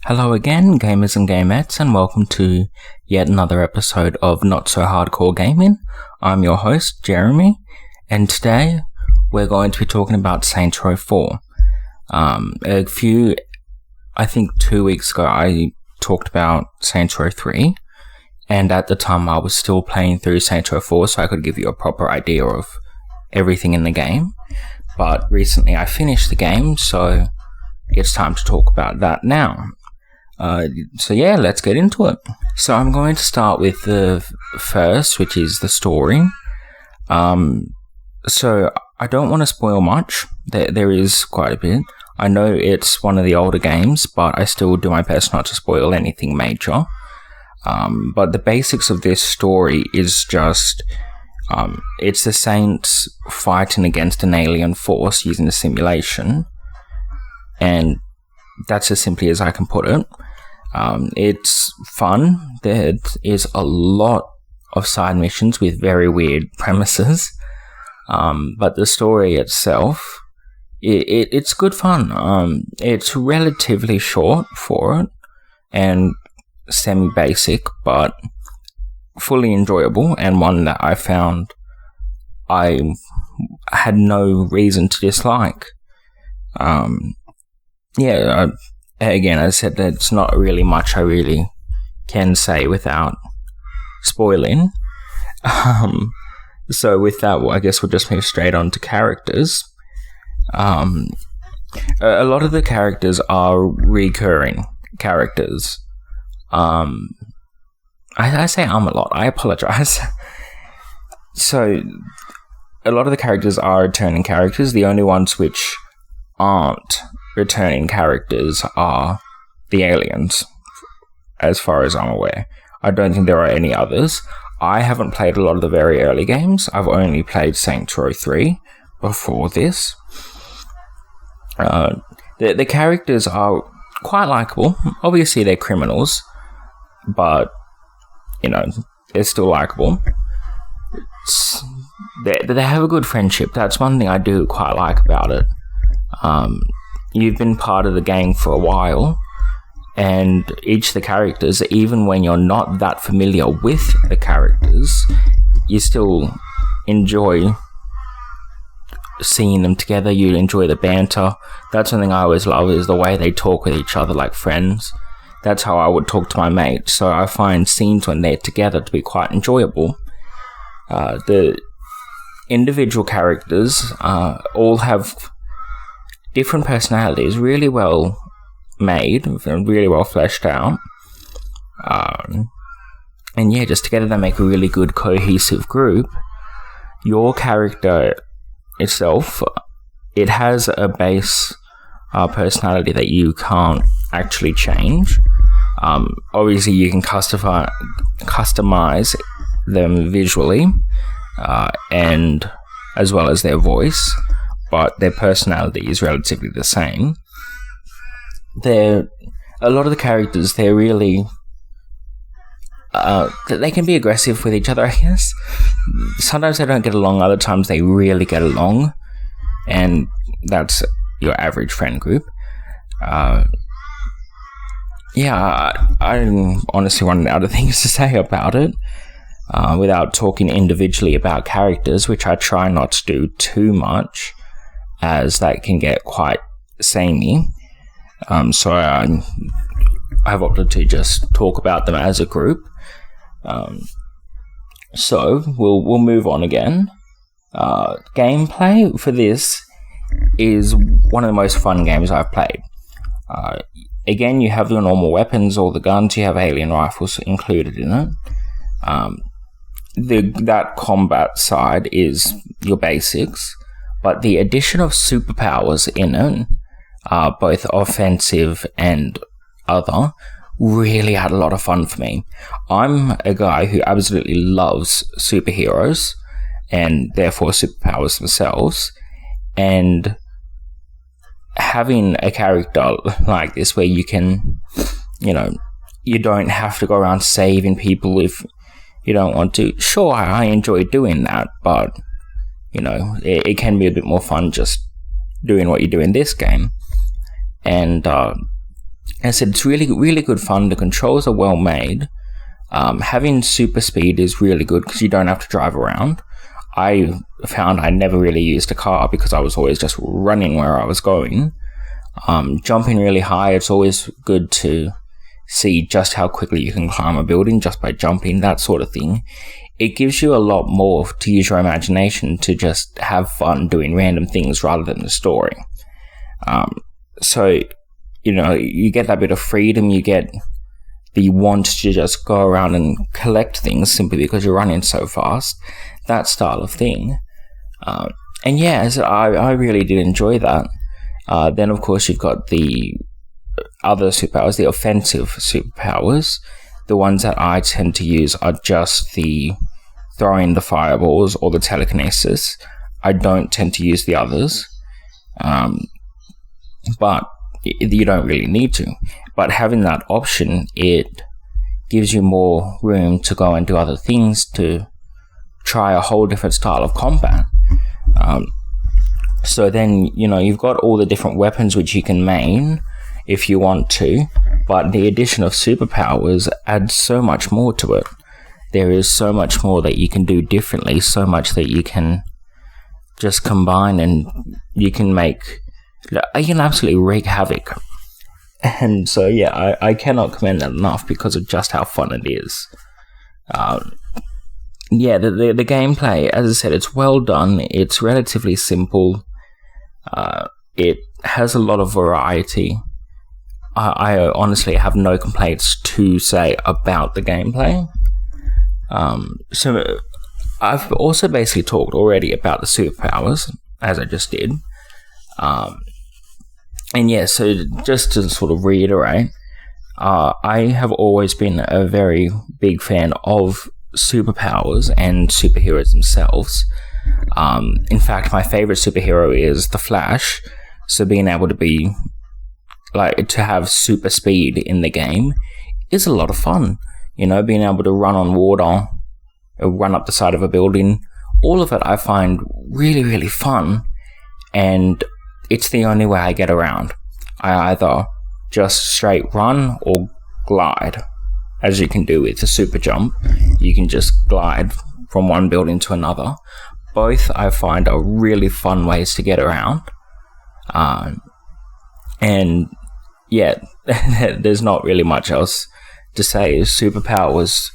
Hello again, gamers and gamettes, and welcome to yet another episode of Not So Hardcore Gaming. I'm your host, Jeremy, and today we're going to be talking about Saints Row 4. I think 2 weeks ago, I talked about Saints Row 3, and at the time I was still playing through Saints Row 4, so I could give you a proper idea of everything in the game. But recently I finished the game, so it's time to talk about that now. Let's get into it. So I'm going to start with the first, which is the story. So I don't want to spoil much. There is quite a bit. I know it's one of the older games, but I still do my best not to spoil anything major. But the basics of this story is just, it's the Saints fighting against an alien force using a simulation. And that's as simply as I can put it. It's fun. There is a lot of side missions with very weird premises. But the story itself, it's good fun. It's relatively short for it and semi-basic, but fully enjoyable, and one that I found I had no reason to dislike. Again, as I said, there's not really much I really can say without spoiling. So with that, I guess we'll just move straight on to characters. A lot of the characters are recurring characters. I say a lot. I apologize. So a lot of the characters are returning characters. The only ones which aren't returning characters are the aliens, as far as I'm aware. I don't think there are any others. I haven't played a lot of the very early games. I've only played Saints Row 3 before this. The characters are quite likable. Obviously they're criminals, but they're still likable. They have a good friendship. That's one thing I do quite like about it. You've been part of the gang for a while, and each of the characters, even when you're not that familiar with the characters, you still enjoy seeing them together. You enjoy the banter. That's something I always love, is the way they talk with each other like friends. That's how I would talk to my mate. So I find scenes when they're together to be quite enjoyable. The individual characters all have different personalities, really well made and really well fleshed out. Just together they make a really good cohesive group. Your character itself, it has a base personality that you can't actually change. Obviously you can customize them visually and as well as their voice, but their personality is relatively the same. A lot of the characters, they're really they can be aggressive with each other, I guess. Sometimes they don't get along, other times they really get along, and that's your average friend group. I'm honestly running out of things to say about it without talking individually about characters, which I try not to do too much, as that can get quite samey. So I've opted to just talk about them as a group. So we'll move on again. Gameplay for this is one of the most fun games I've played. Again, you have your normal weapons, all the guns. You have alien rifles included in it. That combat side is your basics, but the addition of superpowers in it, both offensive and other, really had a lot of fun for me. I'm a guy who absolutely loves superheroes and therefore superpowers themselves, and having a character like this where you can, you don't have to go around saving people if you don't want to. Sure, I enjoy doing that, but it can be a bit more fun just doing what you do in this game. And As I said, it's really, really good fun. The controls are well made. Having super speed is really good because you don't have to drive around. I found I never really used a car because I was always just running where I was going. Jumping really high, it's always good to see just how quickly you can climb a building just by jumping, that sort of thing. It gives you a lot more to use your imagination to just have fun doing random things rather than the story. So, you get that bit of freedom, you get the want to just go around and collect things simply because you're running so fast, that style of thing. And yeah, so I really did enjoy that. Then, of course, you've got the other superpowers, the offensive superpowers. The ones that I tend to use are just the throwing the fireballs or the telekinesis. I don't tend to use the others. But you don't really need to. But having that option, it gives you more room to go and do other things, to try a whole different style of combat. So then, you've got all the different weapons which you can main if you want to, but the addition of superpowers adds so much more to it. There is so much more that you can do differently, so much that you can just combine, and you can absolutely wreak havoc. And so, yeah, I cannot commend that enough because of just how fun it is. Yeah, the gameplay, as I said, it's well done. It's relatively simple. It has a lot of variety. I honestly have no complaints to say about the gameplay. So I've also basically talked already about the superpowers, as I just did. And yeah, so just to sort of reiterate, I have always been a very big fan of superpowers and superheroes themselves. In fact, my favorite superhero is the Flash. So being able to have super speed in the game is a lot of fun. Being able to run on water, run up the side of a building, all of it I find really, really fun. And it's the only way I get around. I either just straight run or glide, as you can do with the super jump. You can just glide from one building to another. Both I find are really fun ways to get around. And yeah, there's not really much else to say. Superpowers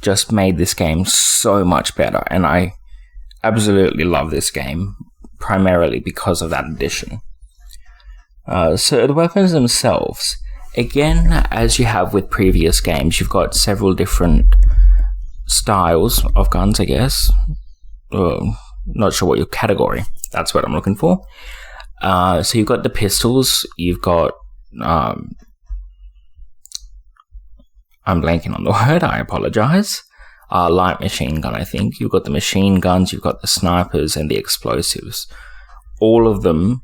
just made this game so much better, and I absolutely love this game, primarily because of that addition. So the weapons themselves, again, as you have with previous games, you've got several different styles of guns, I guess. Not sure what your category, that's what I'm looking for. So you've got the pistols, you've got I'm blanking on the word, I apologize. Light machine gun, I think. You've got the machine guns, you've got the snipers and the explosives. All of them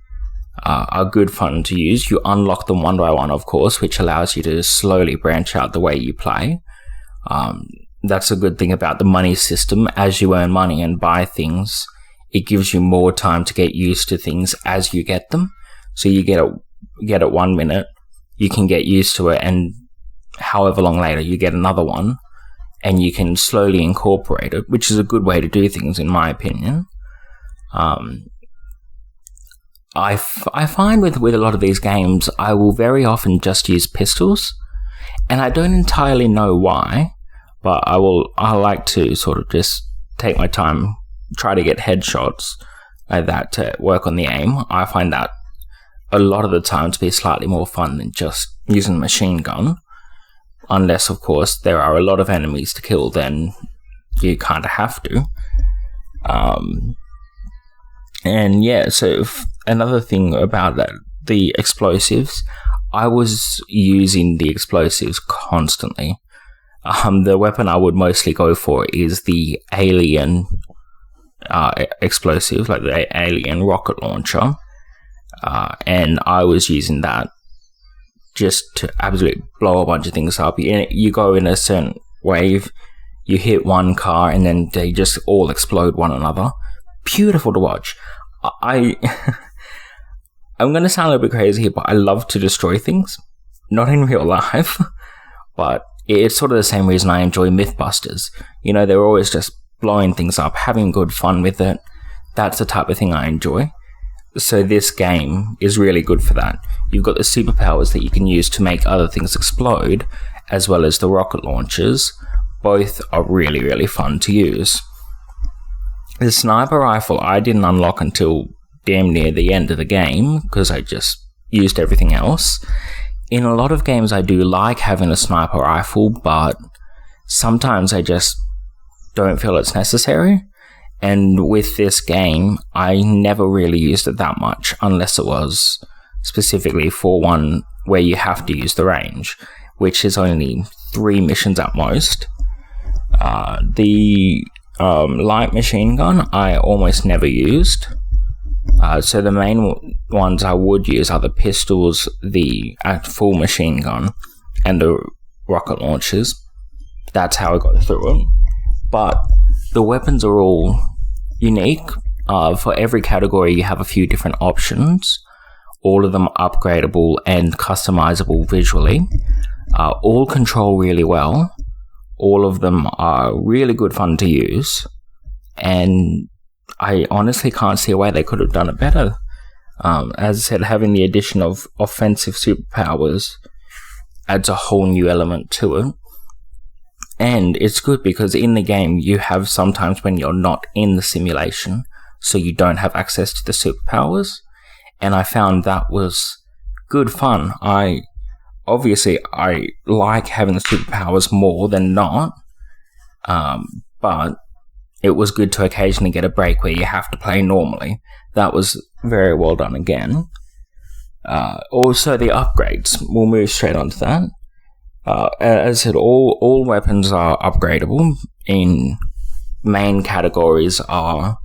are good fun to use. You unlock them one by one, of course, which allows you to slowly branch out the way you play. That's a good thing about the money system. As you earn money and buy things, it gives you more time to get used to things as you get them. So you get it 1 minute, you can get used to it, and however long later you get another one, and you can slowly incorporate it, which is a good way to do things, in my opinion. I find with a lot of these games, I will very often just use pistols, and I don't entirely know why, but I like to sort of just take my time, try to get headshots like that to work on the aim. I find that a lot of the time to be slightly more fun than just using a machine gun. Unless, of course, there are a lot of enemies to kill, then you kind of have to. And yeah, so another thing about that, the explosives, I was using the explosives constantly. The weapon I would mostly go for is the alien explosive, like the alien rocket launcher. And I was using that just to absolutely blow a bunch of things up. You go in a certain wave, you hit one car, and then they just all explode one another. Beautiful to watch. I'm going to sound a little bit crazy here, but I love to destroy things. not in real life, but it's sort of the same reason I enjoy Mythbusters. They're always just blowing things up, having good fun with it. That's the type of thing I enjoy. So this game is really good for that. You've got the superpowers that you can use to make other things explode, as well as the rocket launchers. Both are really, really fun to use. The sniper rifle I didn't unlock until damn near the end of the game, because I just used everything else. In a lot of games I do like having a sniper rifle, but sometimes I just don't feel it's necessary. And with this game, I never really used it that much, unless it was specifically for one where you have to use the range, which is only 3 missions at most. The light machine gun I almost never used. So the main ones I would use are the pistols, the full machine gun, and the rocket launchers. That's how I got through it. But the weapons are all unique. For every category you have a few different options. All of them upgradable and customizable visually. All control really well. All of them are really good fun to use. And I honestly can't see a way they could have done it better. As I said, having the addition of offensive superpowers adds a whole new element to it. And it's good because in the game you have sometimes when you're not in the simulation, so you don't have access to the superpowers. And I found that was good fun. I like having the superpowers more than not, but it was good to occasionally get a break where you have to play normally. That was very well done again. Also, the upgrades. We'll move straight on to that. As I said, all weapons are upgradable. In main categories are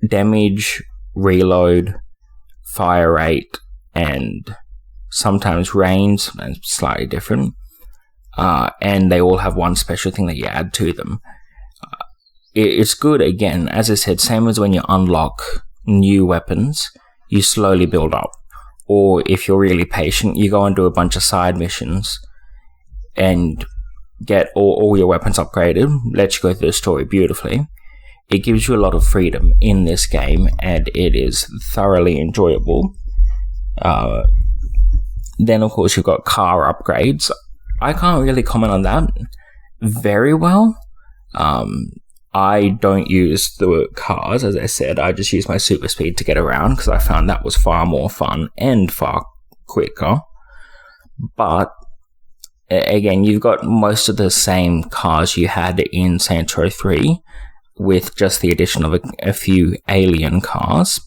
damage, reload, fire rate, and sometimes range, and slightly different. And they all have one special thing that you add to them. It's good, again, as I said, same as when you unlock new weapons, you slowly build up. Or if you're really patient, you go and do a bunch of side missions and get all your weapons upgraded, let you go through the story beautifully. It gives you a lot of freedom in this game, and it is thoroughly enjoyable. Then, of course, you've got car upgrades. I can't really comment on that very well. I don't use the cars, as I said. I just use my super speed to get around because I found that was far more fun and far quicker. But again, you've got most of the same cars you had in Saints Row 3 with just the addition of a few alien cars.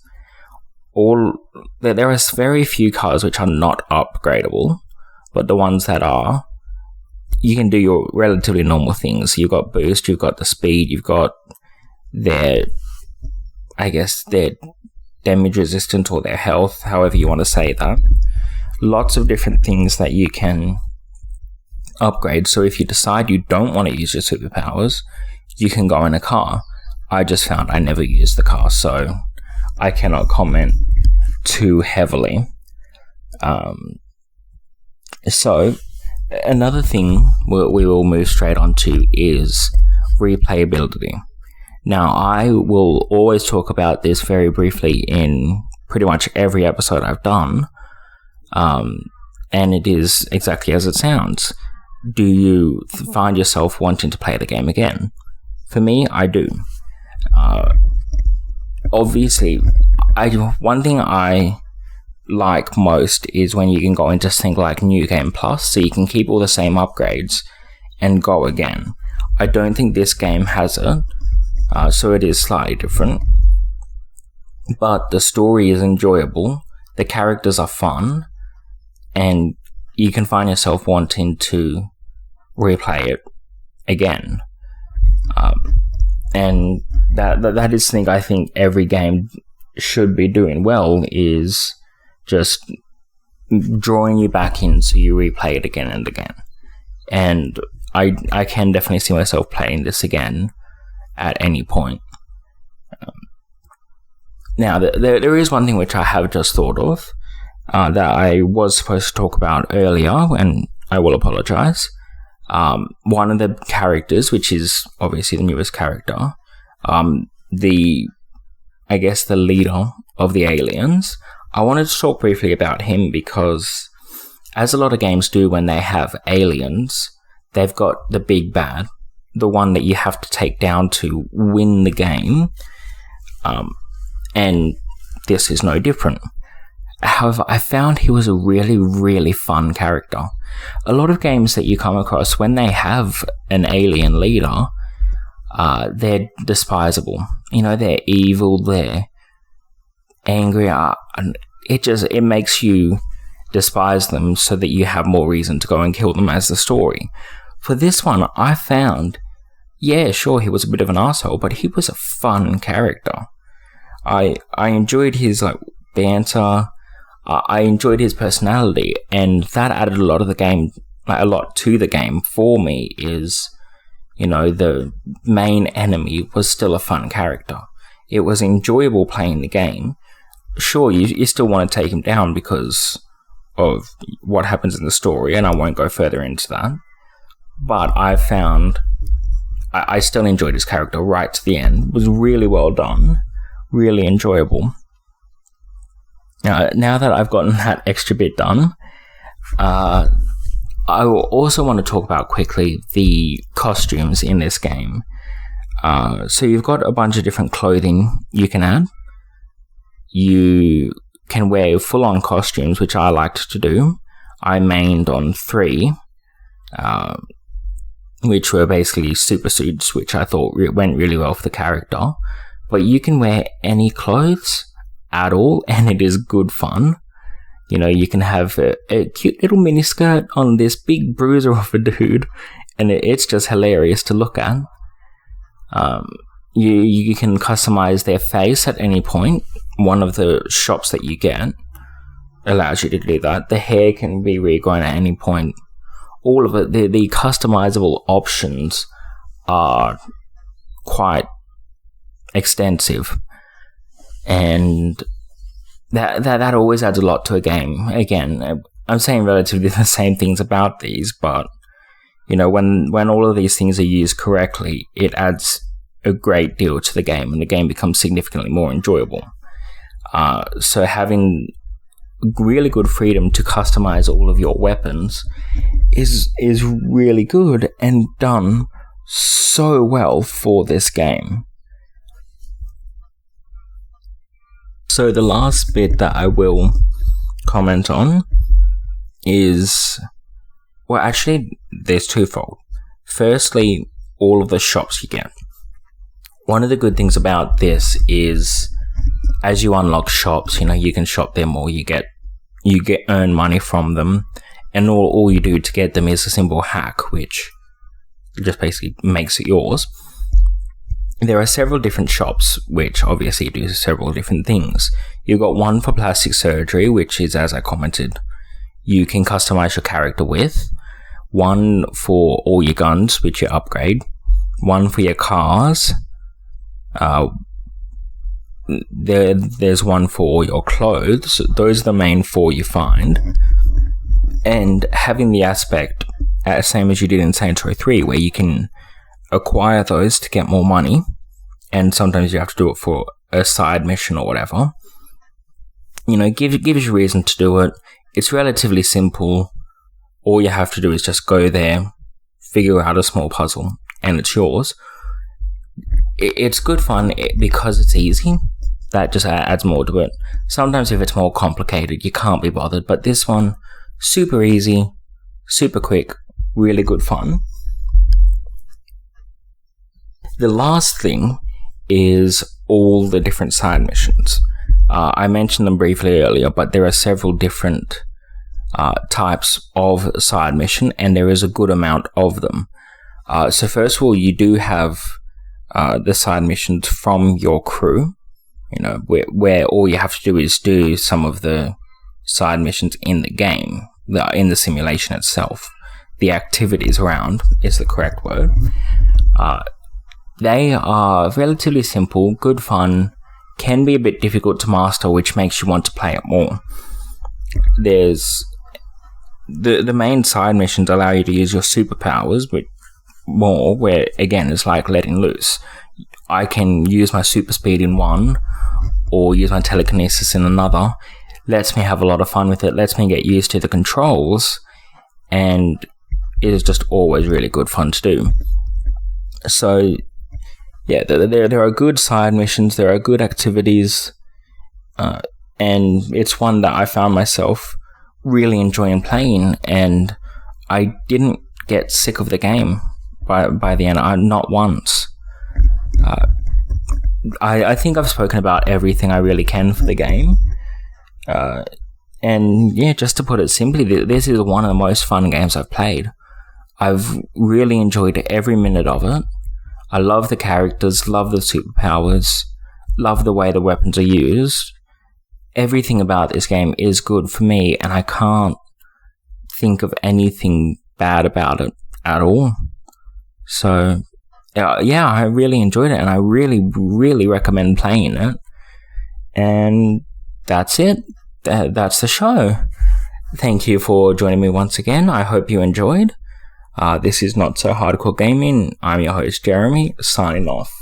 There are very few cars which are not upgradable, but the ones that are, you can do your relatively normal things. You've got boost, you've got the speed, you've got their damage resistant or their health, however you want to say that. Lots of different things that you can upgrade. So if you decide you don't want to use your superpowers, you can go in a car. I just found I never used the car, so I cannot comment too heavily. So another thing we will move straight on to is replayability. Now, I will always talk about this very briefly in pretty much every episode I've done, and it is exactly as it sounds. Do you find yourself wanting to play the game again? For me, I do. Obviously, one thing I like most is when you can go into something like New Game Plus, so you can keep all the same upgrades and go again. I don't think this game has it, so it is slightly different. But the story is enjoyable, the characters are fun, and you can find yourself wanting to replay it again. And that is something I think every game should be doing well, is just drawing you back in so you replay it again and again. And I can definitely see myself playing this again at any point. Now, there is one thing which I have just thought of. that I was supposed to talk about earlier, and I will apologize. One of the characters, which is obviously the newest character, the leader of the aliens, I wanted to talk briefly about him because, as a lot of games do when they have aliens, they've got the big bad, the one that you have to take down to win the game, and this is no different. However, I found he was a really, really fun character. A lot of games that you come across, when they have an alien leader, they're despisable. They're evil, they're angry, and it makes you despise them so that you have more reason to go and kill them as the story. For this one, I found, yeah, sure, he was a bit of an asshole, but he was a fun character. I enjoyed his banter. I enjoyed his personality, and that added a lot to the game for me. Is the main enemy was still a fun character. It was enjoyable playing the game. Sure, you still want to take him down because of what happens in the story, and I won't go further into that. But I found I still enjoyed his character right to the end. It was really well done, really enjoyable. Now that I've gotten that extra bit done, I will also want to talk about quickly the costumes in this game. So you've got a bunch of different clothing you can add. You can wear full-on costumes, which I liked to do. I mained on 3, which were basically super suits, which I thought went really well for the character. But you can wear any clothes at all, and it is good fun. You can have a cute little miniskirt on this big bruiser of a dude, and it's just hilarious to look at. You can customize their face at any point. One of the shops that you get allows you to do that. The hair can be regrown at any point. All of it, the customizable options are quite extensive, and that always adds a lot to a game. Again, I'm saying relatively the same things about these, but when all of these things are used correctly, it adds a great deal to the game, and the game becomes significantly more enjoyable. So having really good freedom to customize all of your weapons is really good and done so well for this game. So the last bit that I will comment on is, well, actually, there's twofold. Firstly, all of the shops you get. One of the good things about this is, as you unlock shops, you can shop them more. You earn money from them, and all you do to get them is a simple hack, which just basically makes it yours. There are several different shops, which obviously do several different things. You've got one for plastic surgery, which is, as I commented, you can customize your character with. One for all your guns, which you upgrade. One for your cars. There's one for all your clothes. Those are the main 4 you find. And having the aspect, same as you did in Saints Row 3, where you can acquire those to get more money, and sometimes you have to do it for a side mission or whatever. Gives you reason to do it. It's relatively simple. All you have to do is just go there, figure out a small puzzle, and it's yours. It's good fun because it's easy. That just adds more to it. Sometimes if it's more complicated, you can't be bothered, but this one, super easy, super quick, really good fun. The last thing is all the different side missions. I mentioned them briefly earlier, but there are several different types of side mission, and there is a good amount of them. So first of all, you do have the side missions from your crew, where all you have to do is do some of the side missions in the game, in the simulation itself. The activities around is the correct word. They are relatively simple, good fun, can be a bit difficult to master, which makes you want to play it more. there's the main side missions allow you to use your superpowers, but more where again it's like letting loose. I can use my super speed in one or use my telekinesis in another. Lets me have a lot of fun with it, lets me get used to the controls, and it is just always really good fun to do. So yeah, there are good side missions, there are good activities, and it's one that I found myself really enjoying playing, and I didn't get sick of the game by the end. Not once. I think I've spoken about everything I really can for the game. And yeah, just to put it simply, this is one of the most fun games I've played. I've really enjoyed every minute of it. I love the characters, love the superpowers, love the way the weapons are used. Everything about this game is good for me, and I can't think of anything bad about it at all. So yeah, I really enjoyed it, and I really recommend playing it. And that's it. That's the show. Thank you for joining me once again. I hope you enjoyed. This is Not So Hardcore Gaming. I'm your host, Jeremy, signing off.